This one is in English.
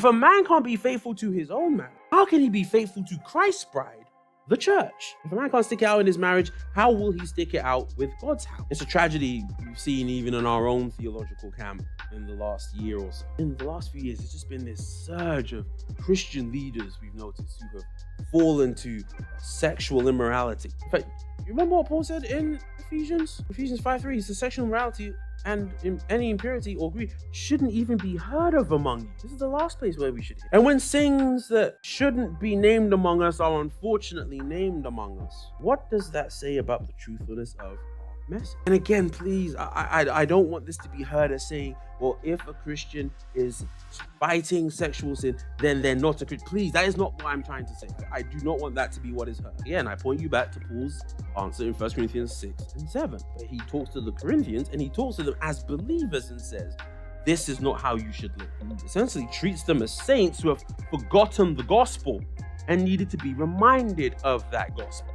If a man can't be faithful to his own marriage, how can he be faithful to Christ's bride, the church? If a man can't stick it out in his marriage, how will he stick it out with God's house? It's a tragedy we've seen even in our own theological camp in the last year or so. In the last few years, it's just been this surge of Christian leaders we've noticed who have fallen to sexual immorality. In fact, you remember what Paul said in Ephesians 5:3? He says sexual immorality and any impurity or greed shouldn't even be heard of among you. This is the last place where we should hear. And when things that shouldn't be named among us are unfortunately named among us, what does that say about the truthfulness of our message? And again, please, I don't want this to be heard as saying, well, if a Christian is fighting sexual sin, then they're not a Christian. Please, that is not what I'm trying to say. I do not want that to be what is heard. Again, I point you back to Paul's answer in 1 Corinthians 6 and 7, where he talks to the Corinthians and he talks to them as believers and says, this is not how you should live. He essentially treats them as saints who have forgotten the gospel and needed to be reminded of that gospel.